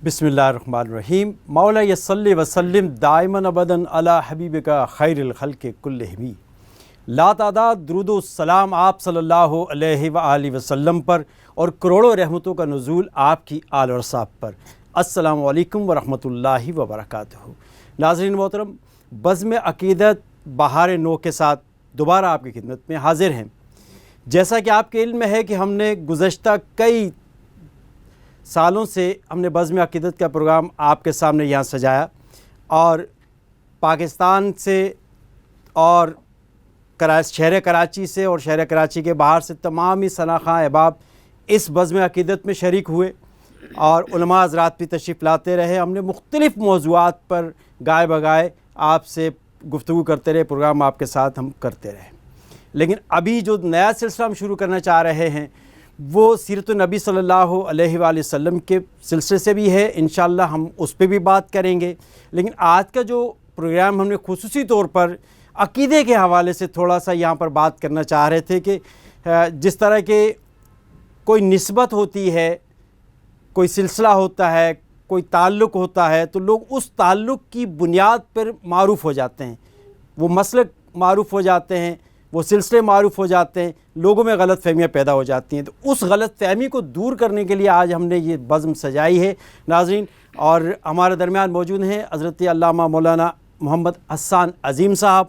بسم اللہ الرحمن الرحیم۔ مولا یصلی وسلم دائماً ابداً علی حبیبک خیر الخلق کلہم۔ لا تعداد درود و سلام آپ صلی اللہ علیہ وآلہ وسلم پر اور کروڑوں رحمتوں کا نزول آپ کی آل و اصحاب پر۔ السلام علیکم ورحمۃ اللہ وبرکاتہ۔ ناظرین محترم، بزم عقیدت بہار نو کے ساتھ دوبارہ آپ کی خدمت میں حاضر ہیں۔ جیسا کہ آپ کے علم میں ہے کہ ہم نے گزشتہ کئی سالوں سے ہم نے بزم عقیدت کا پروگرام آپ کے سامنے یہاں سجایا، اور پاکستان سے اور شہر کراچی سے اور شہر کراچی کے باہر سے تمام ہی شناخواں احباب اس بزم عقیدت میں شریک ہوئے، اور علماء حضرات بھی تشریف لاتے رہے۔ ہم نے مختلف موضوعات پر گائے بگائے آپ سے گفتگو کرتے رہے، پروگرام آپ کے ساتھ ہم کرتے رہے۔ لیکن ابھی جو نیا سلسلہ ہم شروع کرنا چاہ رہے ہیں وہ سیرت النبی صلی اللہ علیہ وآلہ وسلم کے سلسلے سے بھی ہے، انشاءاللہ ہم اس پہ بھی بات کریں گے۔ لیکن آج کا جو پروگرام ہم نے خصوصی طور پر عقیدے کے حوالے سے تھوڑا سا یہاں پر بات کرنا چاہ رہے تھے کہ جس طرح کے کوئی نسبت ہوتی ہے، کوئی سلسلہ ہوتا ہے، کوئی تعلق ہوتا ہے، تو لوگ اس تعلق کی بنیاد پر معروف ہو جاتے ہیں، وہ مسلک معروف ہو جاتے ہیں، وہ سلسلے معروف ہو جاتے ہیں، لوگوں میں غلط فہمیاں پیدا ہو جاتی ہیں۔ تو اس غلط فہمی کو دور کرنے کے لیے آج ہم نے یہ بزم سجائی ہے ناظرین، اور ہمارے درمیان موجود ہیں حضرت علامہ مولانا محمد حسان عظیم صاحب،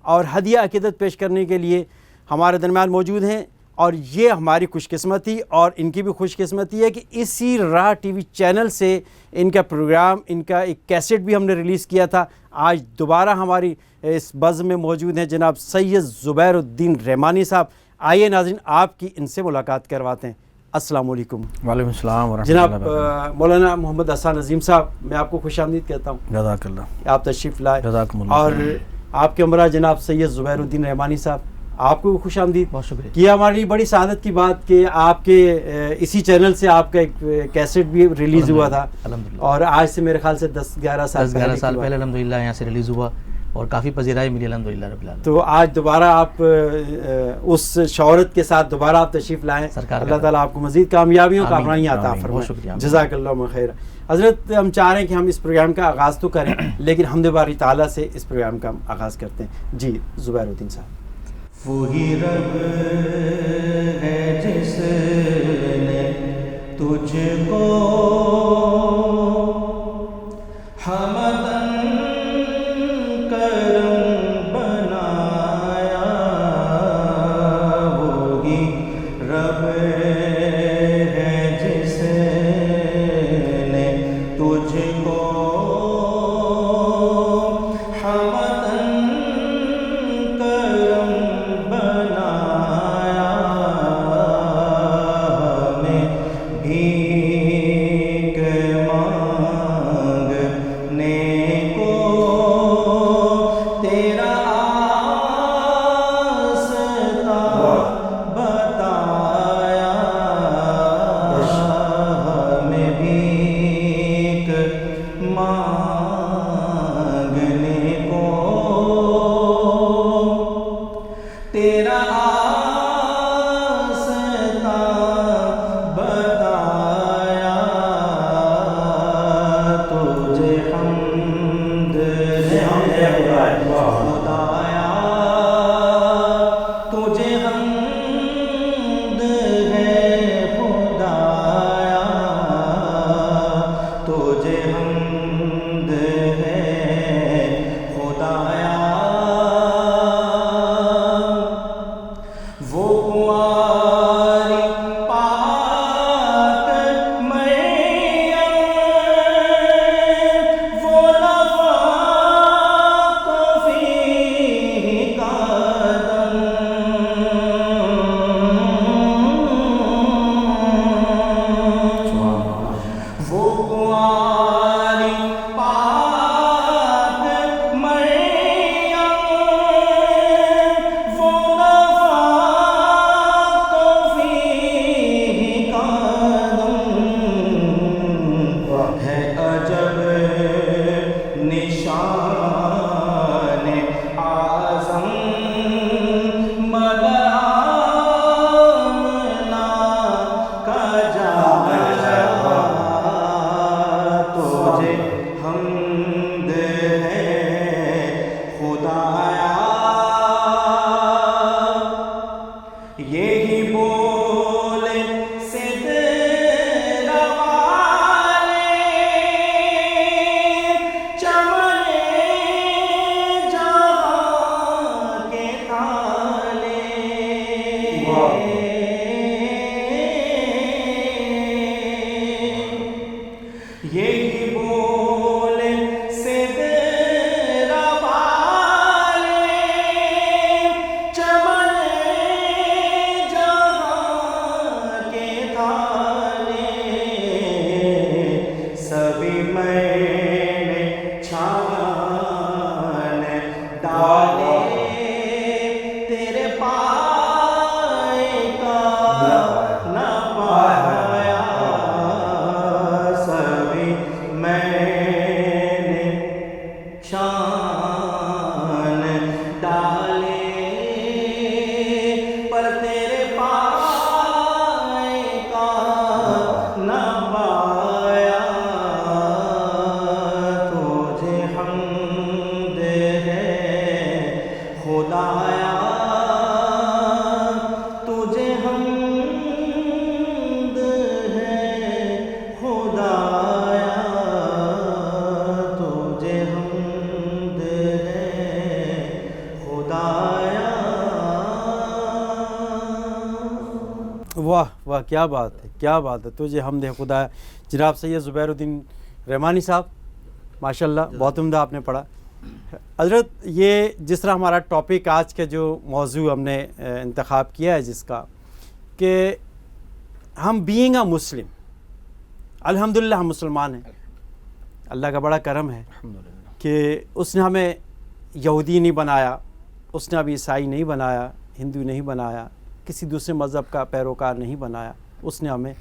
اور ہدیہ عقیدت پیش کرنے کے لیے ہمارے درمیان موجود ہیں۔ اور یہ ہماری خوش قسمتی اور ان کی بھی خوش قسمتی ہے کہ اسی راہ ٹی وی چینل سے ان کا پروگرام، ان کا ایک کیسٹ بھی ہم نے ریلیز کیا تھا۔ آج دوبارہ ہماری اس بزم میں موجود ہیں جناب سید زبیر الدین رحمانی صاحب۔ آئیے ناظرین آپ کی ان سے ملاقات کرواتے ہیں۔ السلام علیکم۔ وعلیکم السلام ورحمۃ جناب اللہ وبرکاتہ۔ مولانا محمد حسان عظیم صاحب، میں آپ کو خوش آمدید کہتا ہوں، جزاک اللہ، آپ تشریف لائے۔ جزاکم اللہ اور خیر۔ آپ کے ہمراہ جناب سید زبیر الدین رحمانی صاحب، آپ کو خوش آمدید۔ بہت شکریہ۔ یہ ہمارے لیے بڑی سعادت کی بات کہ آپ کے اسی چینل سے آپ کا ایک کیسٹ بھی ریلیز ہوا تھا، الحمدللہ، اور آج سے میرے خیال سے 10-11 سال پہلے الحمدللہ یہاں سے ریلیز ہوا اور کافی پذیرائی ملی الحمدللہ رب العالمین۔ تو آج دوبارہ آپ اس شہرت کے ساتھ دوبارہ آپ تشریف لائیں۔ اللہ تعالیٰ آپ کو مزید کامیابیوں کا اپنا عطا فرمائے۔ جزاک اللہ خیر۔ حضرت، ہم چاہ رہے ہیں کہ ہم اس پروگرام کا آغاز تو کریں، لیکن حمد باری تعالیٰ سے اس پروگرام کا ہم آغاز کرتے ہیں۔ جی زبیر الدین صاحب۔ وہی رب ہے جس نے تجھ کو حمداً کرم بنایا، وہی رب ہے جس نے تجھ کو یہی بول سے تیرا والے چمن جہاں کے تالے یہی بول سے تیرا والے چمن جہاں کے تالے سبھی میں نے چھان ڈالے تیرے پائے کا نہ پایا سبھی میں نے چھان ڈالے پر تیرے پائے کا نہ پایا تجھے حمد ہے خدایا تجھے حمد ہے خدایا تجھے حمد ہے خدایا واہ واہ، کیا بات ہے، کیا بات ہے، تجھے حمد ہے خدا. جناب سید زبیر الدین رحمانی صاحب، ماشاءاللہ بہت عمدہ آپ نے پڑھا. حضرت یہ جس طرح ہمارا ٹاپک آج کا جو موضوع ہم نے انتخاب کیا ہے جس کا کہ ہم بینگ اے مسلم، الحمدللہ ہم مسلمان ہیں. اللہ کا بڑا کرم ہے کہ اس نے ہمیں یہودی نہیں بنایا، اس نے ابھی عیسائی نہیں بنایا، ہندو نہیں بنایا، کسی دوسرے مذہب کا پیروکار نہیں بنایا، اس نے ہمیں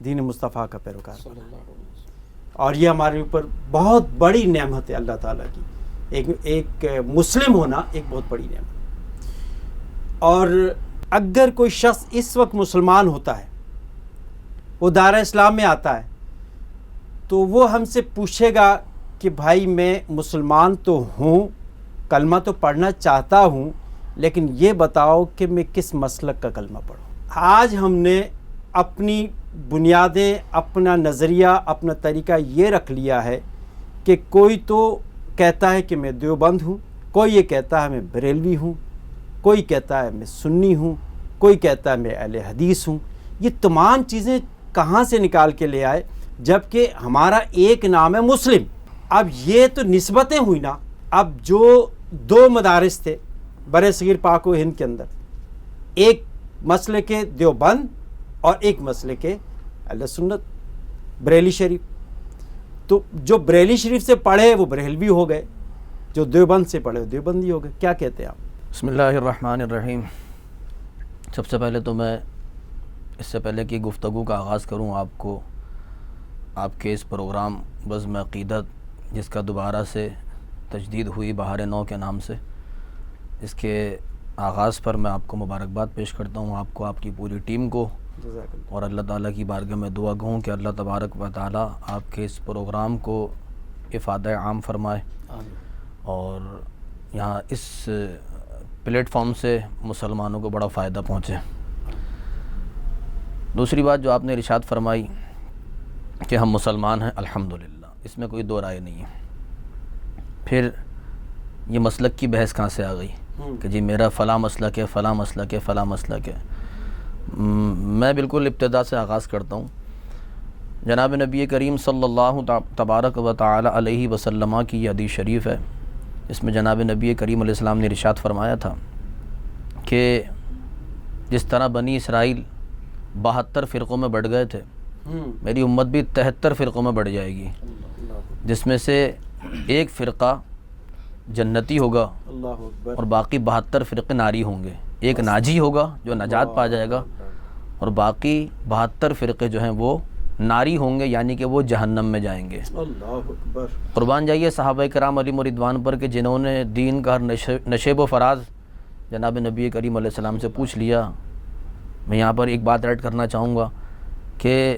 دین مصطفیٰ کا پیروکار بنایا. اور یہ ہمارے اوپر بہت بڑی نعمت ہے اللہ تعالیٰ کی. ایک مسلم ہونا ایک بہت بڑی نعمت. اور اگر کوئی شخص اس وقت مسلمان ہوتا ہے، وہ دائرہ اسلام میں آتا ہے، تو وہ ہم سے پوچھے گا کہ بھائی میں مسلمان تو ہوں، کلمہ تو پڑھنا چاہتا ہوں، لیکن یہ بتاؤ کہ میں کس مسلک کا کلمہ پڑھوں. آج ہم نے اپنی بنیادیں، اپنا نظریہ، اپنا طریقہ یہ رکھ لیا ہے کہ کوئی تو کہتا ہے کہ میں دیوبند ہوں، کوئی یہ کہتا ہے میں بریلوی ہوں، کوئی کہتا ہے میں سنی ہوں، کوئی کہتا ہے میں اہل حدیث ہوں. یہ تمام چیزیں کہاں سے نکال کے لے آئے جبکہ ہمارا ایک نام ہے مسلم. اب یہ تو نسبتیں ہوئی نا. اب جو دو مدارس تھے برِ صغیر پاک و ہند کے اندر، ایک مسلک کے دیوبند اور ایک مسلک کے اہل سنت بریلی شریف. تو جو بریلی شریف سے پڑھے وہ بریلوی ہو گئے، جو دیوبند سے پڑھے وہ دیوبندی ہو گئے. کیا کہتے ہیں آپ؟ بسم اللہ الرحمن الرحیم. سب سے پہلے تو میں اس سے پہلے کہ گفتگو کا آغاز کروں آپ کے اس پروگرام بزم عقیدت جس کا دوبارہ سے تجدید ہوئی بہار نو کے نام سے، اس کے آغاز پر میں آپ کو مبارکباد پیش کرتا ہوں، آپ کو، آپ کی پوری ٹیم کو، اور اللہ تعالیٰ کی بارگاہ میں دعا گوں کہ اللہ تبارک و تعالیٰ آپ کے اس پروگرام کو افادہ عام فرمائے اور یہاں اس پلیٹ فارم سے مسلمانوں کو بڑا فائدہ پہنچے. دوسری بات جو آپ نے ارشاد فرمائی کہ ہم مسلمان ہیں، الحمدللہ، اس میں کوئی دو رائے نہیں ہے. پھر یہ مسلک کی بحث کہاں سے آ گئی کہ جی میرا فلاں مسلک ہے، فلاں مسلک ہے، فلاں مسلک ہے. میں بالکل ابتدا سے آغاز کرتا ہوں. جناب نبی کریم صلی اللہ تبارک و تعالی علیہ وسلم کی یہ حدیث شریف ہے. اس میں جناب نبی کریم علیہ السلام نے ارشاد فرمایا تھا کہ جس طرح بنی اسرائیل 72 فرقوں میں بڑھ گئے تھے، میری امت بھی 73 فرقوں میں بڑھ جائے گی، جس میں سے ایک فرقہ جنتی ہوگا اور باقی 72 فرقے ناری ہوں گے. ایک ناجی ہوگا جو نجات پا جائے گا اور باقی 72 فرقے جو ہیں وہ ناری ہوں گے، یعنی کہ وہ جہنم میں جائیں گے. اللہ اکبر. قربان جائیے صحابہ کرام علیہم رضوان پر کہ جنہوں نے دین کا نشیب و فراز جناب نبی کریم علیہ السلام سے پوچھ لیا. میں یہاں پر ایک بات ایڈ کرنا چاہوں گا کہ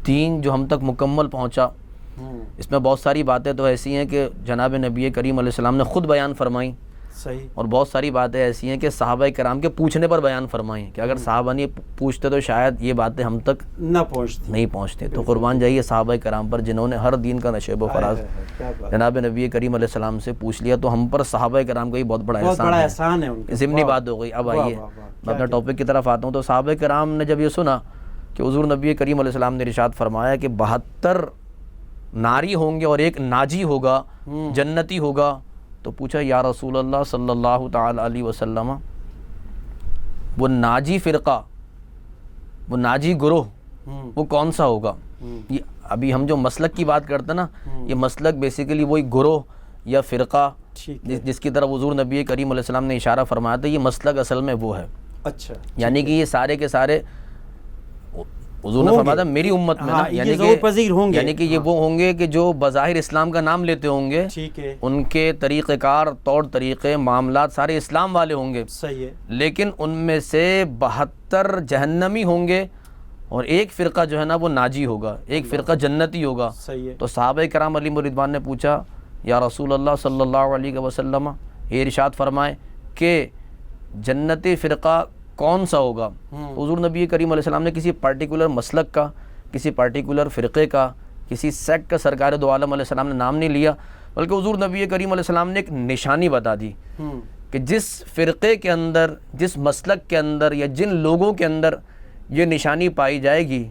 دین جو ہم تک مکمل پہنچا، اس میں بہت ساری باتیں تو ایسی ہیں کہ جناب نبی کریم علیہ السلام نے خود بیان فرمائیں صحیح. اور بہت ساری باتیں ایسی ہیں کہ صحابہ کرام کے پوچھنے پر بیان فرمائی ہیں کہ اگر صحابہ نہیں پوچھتے تو شاید یہ باتیں ہم تک نہ پہنچتی. نہیں پہنچتے. تو قربان جائیے صحابہ کرام پر جنہوں نے ہر دین کا نشیب و فراز کیا بات. جناب نبی کریم علیہ السلام سے پوچھ لیا تو ہم پر صحابہ کرام کا یہ بہت بڑا بہت بڑا احسان احسان ہے ان ہے. کا. ضمنی بات ہو گئی. اب واہ، آئیے واہ، واہ. میں اپنے ٹاپک کی طرف آتا ہوں. تو صحابہ کرام نے جب یہ سنا کہ حضور نبی کریم علیہ السلام نے ارشاد فرمایا کہ 72 ناری ہوں گے اور ایک ناجی ہوگا جنتی ہوگا, تو پوچھا یا رسول اللہ صلی اللہ تعالی علیہ وسلم وہ ناجی فرقہ, وہ ناجی گروہ وہ کون سا ہوگا؟ یہ ابھی ہم جو مسلک کی بات کرتے ہیں نا, یہ مسلک بیسیکلی وہی گروہ یا فرقہ جس کی طرف حضور نبی کریم علیہ السلام نے اشارہ فرمایا تھا, یہ مسلک اصل میں وہ ہے. اچھا, یعنی کہ یہ سارے کے سارے حضور نے فرمایا تھا میری امت میں نا, یعنی کہ یہ وہ ہوں گے کہ جو بظاہر اسلام کا نام لیتے ہوں گے, ٹھیک ہے, ان کے طریقہ کار طور طریقے معاملات سارے اسلام والے ہوں گے, صحیح ہے, لیکن ان میں سے 72 جہنمی ہوں گے اور ایک فرقہ جو ہے نا وہ ناجی ہوگا, ایک فرقہ جنتی ہوگا. صحیح ہے. تو صحابہ کرام علیہ رضوان نے پوچھا یا رسول اللہ صلی اللہ علیہ وسلم یہ ارشاد فرمائے کہ جنتی فرقہ کون سا ہوگا؟ تو حضور نبی کریم علیہ السلام نے کسی پارٹیکولر مسلک کا, کسی پارٹیکولر فرقے کا, کسی سیکٹ کا سرکار دو عالم علیہ السلام نے نام نہیں لیا, بلکہ حضور نبی کریم علیہ السلام نے ایک نشانی بتا دی کہ جس فرقے کے اندر, جس مسلک کے اندر یا جن لوگوں کے اندر یہ نشانی پائی جائے گی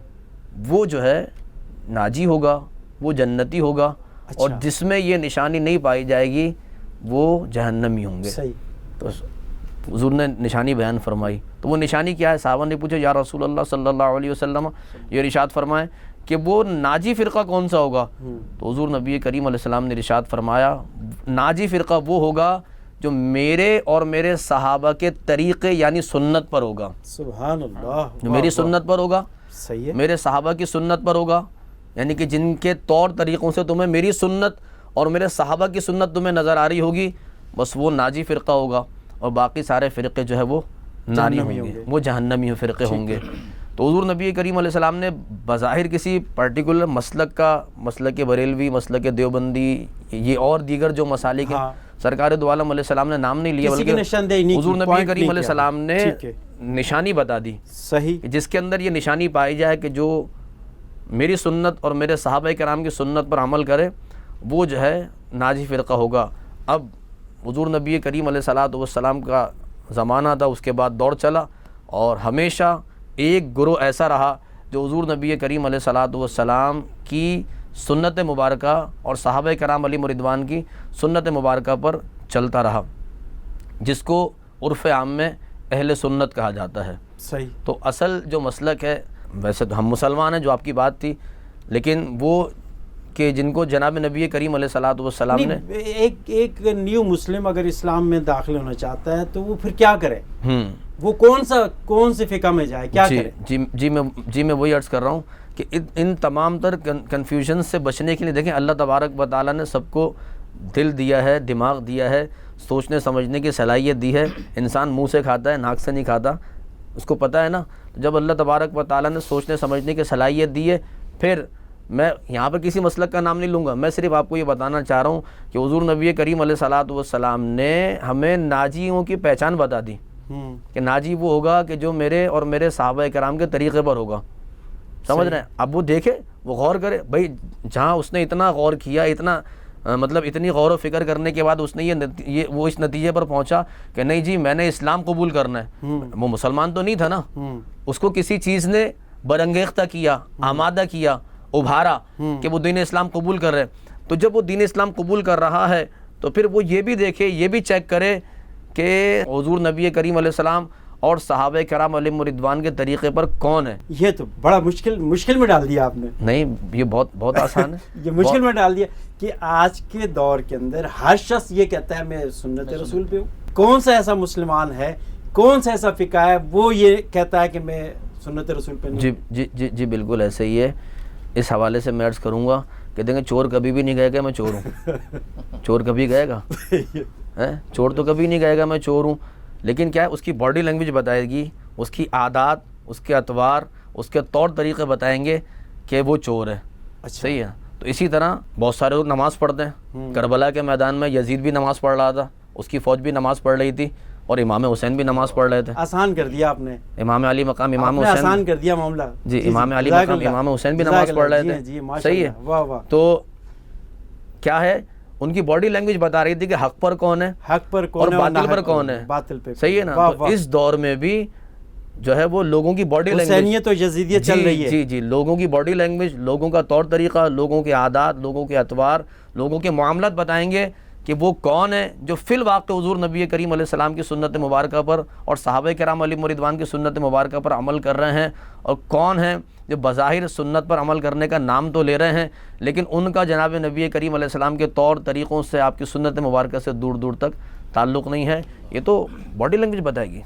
وہ جو ہے ناجی ہوگا, وہ جنتی ہوگا, اور جس میں یہ نشانی نہیں پائی جائے گی وہ جہنمی ہوں گے. صحیح. تو حضور نے نشانی بیان فرمائی. تو وہ نشانی کیا ہے؟ صحابہ نے پوچھا یا رسول اللہ صلی اللہ علیہ وسلم یہ ارشاد فرمائے کہ وہ ناجی فرقہ کون سا ہوگا؟ تو حضور نبی کریم علیہ السلام نے ارشاد فرمایا ناجی فرقہ وہ ہوگا جو میرے اور میرے صحابہ کے طریقے یعنی سنت پر ہوگا. سبحان اللہ. جو میری سنت پر ہوگا, صحیح ہے, میرے صحابہ کی سنت پر ہوگا, یعنی کہ جن کے طور طریقوں سے تمہیں میری سنت اور میرے صحابہ کی سنت تمہیں نظر آ رہی ہوگی, بس وہ ناجی فرقہ ہوگا, اور باقی سارے فرقے جو ہے وہ ناری ہوں گے, وہ جہنمی فرقے ہوں گے. تو حضور نبی کریم علیہ السلام نے بظاہر کسی پرٹیکولر مسلک کا, مسلک بریلوی, مسلک دیوبندی, یہ اور دیگر جو مسالک ہیں, سرکار دو عالم علیہ السلام نے نام نہیں لیا, بلکہ حضور نبی کریم علیہ السلام نے نشانی بتا دی. صحیح. جس کے اندر یہ نشانی پائی جائے کہ جو میری سنت اور میرے صحابہ کرام کی سنت پر عمل کرے وہ جو ہے ناجی فرقہ ہوگا. اب حضور نبی کریم علیہ السلام کا زمانہ تھا, اس کے بعد دور چلا, اور ہمیشہ ایک گروہ ایسا رہا جو حضور نبی کریم علیہ السلام کی سنت مبارکہ اور صحابہ کرام علیہ رضوان کی سنت مبارکہ پر چلتا رہا, جس کو عرف عام میں اہل سنت کہا جاتا ہے. صحیح. تو اصل جو مسلک ہے, ویسے تو ہم مسلمان ہیں جو آپ کی بات تھی, لیکن وہ کہ جن کو جناب نبی کریم علیہ السلام نے ایک نیو مسلم اگر اسلام میں داخل ہونا چاہتا ہے تو وہ پھر کیا کرے؟ وہ کون سے فقہ میں جائے, کیا کرے؟ جی میں وہی عرض کر رہا ہوں کہ ان تمام تر کنفیوژن سے بچنے کے لیے دیکھیں اللہ تبارک و تعالیٰ نے سب کو دل دیا ہے, دماغ دیا ہے, سوچنے سمجھنے کی صلاحیت دی ہے. انسان منہ سے کھاتا ہے, ناک سے نہیں کھاتا, اس کو پتہ ہے نا. جب اللہ تبارک و تعالیٰ نے سوچنے سمجھنے کی صلاحیت دی ہے, پھر میں یہاں پر کسی مسلک کا نام نہیں لوں گا, میں صرف آپ کو یہ بتانا چاہ رہا ہوں کہ حضور نبی کریم علیہ السلام نے ہمیں ناجیوں کی پہچان بتا دی کہ ناجی وہ ہوگا کہ جو میرے اور میرے صحابہ کرام کے طریقے پر ہوگا. سمجھ رہے ہیں؟ اب وہ دیکھے, وہ غور کرے بھائی, جہاں اس نے اتنا غور کیا, اتنا مطلب اتنی غور و فکر کرنے کے بعد اس نے وہ اس نتیجے پر پہنچا کہ نہیں جی میں نے اسلام قبول کرنا ہے. وہ مسلمان تو نہیں تھا نا, اس کو کسی چیز نے برانگیختہ کیا, آمادہ کیا, ابھارا کہ وہ دین اسلام قبول کر رہے. تو جب وہ دین اسلام قبول کر رہا ہے تو پھر وہ یہ بھی دیکھے, یہ بھی چیک کرے کہ حضور نبی کریم علیہ السلام اور صحابہ کرام علیہ رضوان کے طریقے پر کون ہے. یہ تو بڑا مشکل میں ڈال دیا آپ نے. نہیں, یہ بہت آسان ہے. یہ مشکل میں ڈال دیا کہ آج کے دور کے اندر ہر شخص یہ کہتا ہے میں سنت رسول پہ ہوں. کون سا ایسا مسلمان ہے, کون سا ایسا فقہ ہے وہ یہ کہتا ہے کہ میں سنت رسول پہ نہیں؟ جی بالکل ایسے ہی ہے. اس حوالے سے میں عرض کروں گا کہ دیکھیں چور کبھی بھی نہیں کہے گا میں چور ہوں. چور کبھی کہے گا؟ چور تو کبھی نہیں کہے گا میں چور ہوں. لیکن کیا ہے, اس کی باڈی لینگویج بتائے گی, اس کی عادات, اس کے اطوار, اس کے طور طریقے بتائیں گے کہ وہ چور ہے. اچھا. صحیح ہے. تو اسی طرح بہت سارے لوگ نماز پڑھتے ہیں. کربلا کے میدان میں یزید بھی نماز پڑھ رہا تھا, اس کی فوج بھی نماز پڑھ رہی تھی اور امام حسین بھی نماز پڑھ رہے تھے. آسان کر دیا آپ نے, امام علی مقام امام آپ نے حسین, آسان کر دیا معاملہ. جی امام علی مقام امام حسین بھی نماز پڑھ رہے تھے. جی ماشاء صحیح ہے. اللہ, واہ واہ. تو کیا ہے, ان کی باڈی لینگویج بتا رہی تھی کہ حق پر کون ہے حق پر اور کون ہے باطل پر کون ہے. باطل پہ. صحیح ہے نا. واہ تو واہ. اس دور میں بھی جو ہے وہ لوگوں کی باڈی لینگویج, حسینیت و یزیدیت چل رہی ہے. جی جی, لوگوں کی باڈی لینگویج, لوگوں کا طور طریقہ, لوگوں کے عادات, لوگوں کے اطوار, لوگوں کے معاملات بتائیں گے کہ وہ کون ہے جو فی الواقع حضور نبی کریم علیہ السلام کی سنت مبارکہ پر اور صحابہ کرام علیہ رضوان کی سنت مبارکہ پر عمل کر رہے ہیں, اور کون ہیں جو بظاہر سنت پر عمل کرنے کا نام تو لے رہے ہیں لیکن ان کا جناب نبی کریم علیہ السلام کے طور طریقوں سے, آپ کی سنت مبارکہ سے دور دور تک تعلق نہیں ہے. یہ تو باڈی لینگویج بتائے گی.